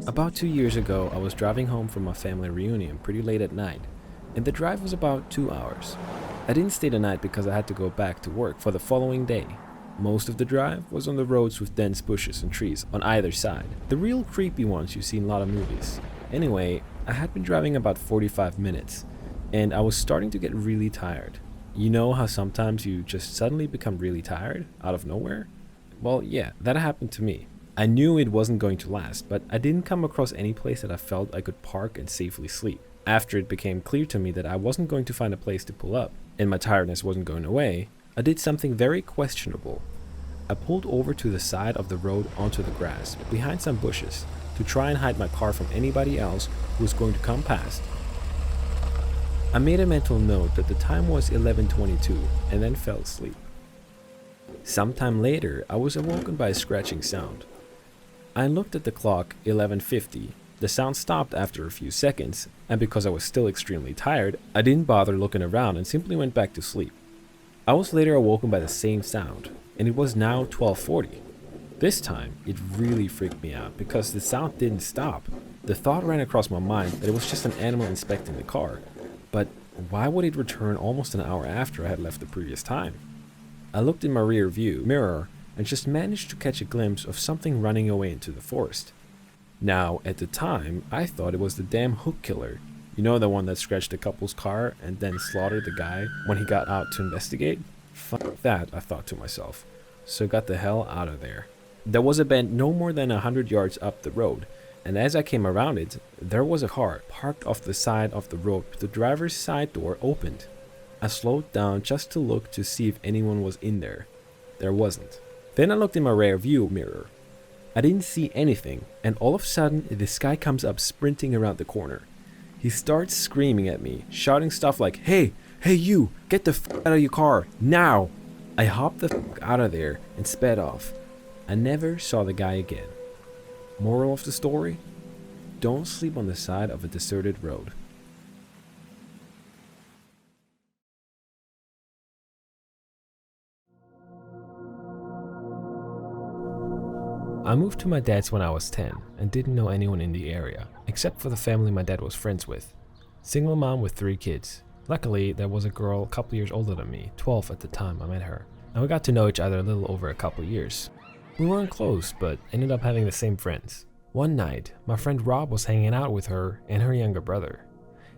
About 2 years ago, I was driving home from a family reunion pretty late at night, and the drive was about 2 hours. I didn't stay the night because I had to go back to work for the following day. Most of the drive was on the roads with dense bushes and trees on either side, the real creepy ones you see in a lot of movies. Anyway, I had been driving about 45 minutes, and I was starting to get really tired. You know how sometimes you just suddenly become really tired out of nowhere? Well, yeah, that happened to me. I knew it wasn't going to last, but I didn't come across any place that I felt I could park and safely sleep. After it became clear to me that I wasn't going to find a place to pull up, and my tiredness wasn't going away, I did something very questionable. I pulled over to the side of the road onto the grass, behind some bushes, to try and hide my car from anybody else who was going to come past. I made a mental note that the time was 11:22 and then fell asleep. Sometime later, I was awoken by a scratching sound. I looked at the clock, 11:50. The sound stopped after a few seconds, and because I was still extremely tired, I didn't bother looking around and simply went back to sleep. I was later awoken by the same sound, and it was now 12:40. This time, it really freaked me out because the sound didn't stop. The thought ran across my mind that it was just an animal inspecting the car, but why would it return almost an hour after I had left the previous time? I looked in my rear view mirror and just managed to catch a glimpse of something running away into the forest. Now, at the time, I thought it was the damn hook killer. You know, the one that scratched the couple's car and then slaughtered the guy when he got out to investigate? Fuck that, I thought to myself. So got the hell out of there. There was a bend no more than 100 yards up the road, and as I came around it, there was a car parked off the side of the road with the driver's side door opened. I slowed down just to look to see if anyone was in there. There wasn't. Then I looked in my rear view mirror. I didn't see anything, and all of a sudden, this guy comes up sprinting around the corner. He starts screaming at me, shouting stuff like, hey you, get the f*** out of your car, now! I hopped the f*** out of there and sped off. I never saw the guy again. Moral of the story? Don't sleep on the side of a deserted road. I moved to my dad's when I was 10 and didn't know anyone in the area, except for the family my dad was friends with. Single mom with 3 kids. Luckily, there was a girl a couple years older than me, 12 at the time I met her, and we got to know each other a little over a couple years. We weren't close, but ended up having the same friends. One night, my friend Rob was hanging out with her and her younger brother.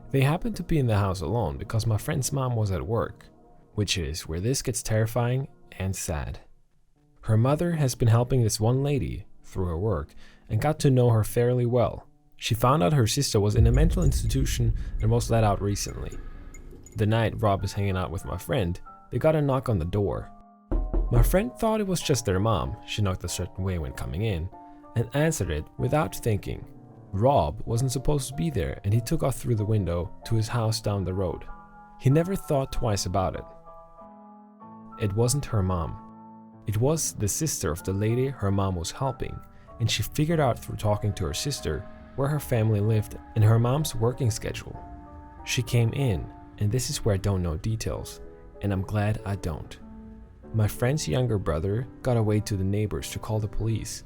They happened to be in the house alone because my friend's mom was at work, which is where this gets terrifying and sad. Her mother has been helping this one lady through her work and got to know her fairly well. She found out her sister was in a mental institution and was let out recently. The night Rob is hanging out with my friend, they got a knock on the door. My friend thought it was just their mom. She knocked a certain way when coming in and answered it without thinking. Rob wasn't supposed to be there, and he took off through the window to his house down the road. He never thought twice about it. It wasn't her mom. It was the sister of the lady her mom was helping, and she figured out through talking to her sister where her family lived and her mom's working schedule. She came in, and this is where I don't know details, and I'm glad I don't. My friend's younger brother got away to the neighbors to call the police.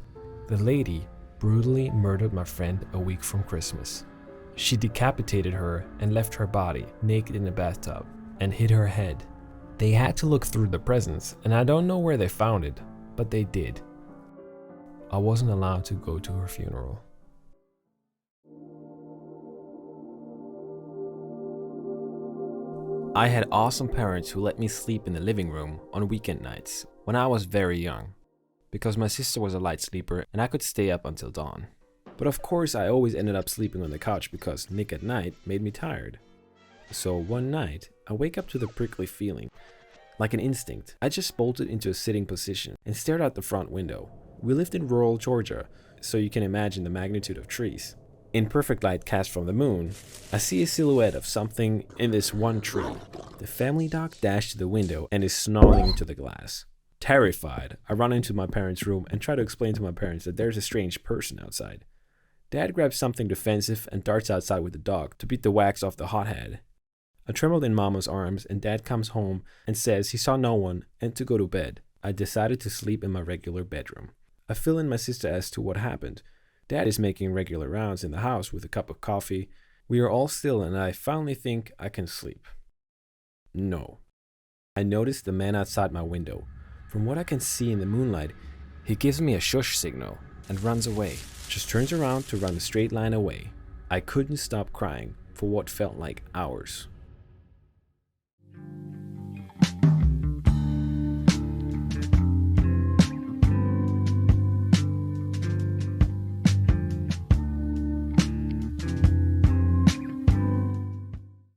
The lady brutally murdered my friend a week from Christmas. She decapitated her and left her body naked in a bathtub and hid her head. They had to look through the presents, and I don't know where they found it, but they did. I wasn't allowed to go to her funeral. I had awesome parents who let me sleep in the living room on weekend nights when I was very young, because my sister was a light sleeper and I could stay up until dawn. But of course I always ended up sleeping on the couch because Nick at night made me tired. So one night, I wake up to the prickly feeling. Like an instinct, I just bolted into a sitting position and stared out the front window. We lived in rural Georgia, so you can imagine the magnitude of trees. In perfect light cast from the moon, I see a silhouette of something in this one tree. The family dog dashed to the window and is snarling into the glass. Terrified, I run into my parents' room and try to explain to my parents that there's a strange person outside. Dad grabs something defensive and darts outside with the dog to beat the wax off the hothead. I trembled in Mama's arms, and Dad comes home and says he saw no one and to go to bed. I decided to sleep in my regular bedroom. I fill in my sister as to what happened. Dad is making regular rounds in the house with a cup of coffee. We are all still, and I finally think I can sleep. No. I notice the man outside my window. From what I can see in the moonlight, he gives me a shush signal and runs away. Just turns around to run a straight line away. I couldn't stop crying for what felt like hours.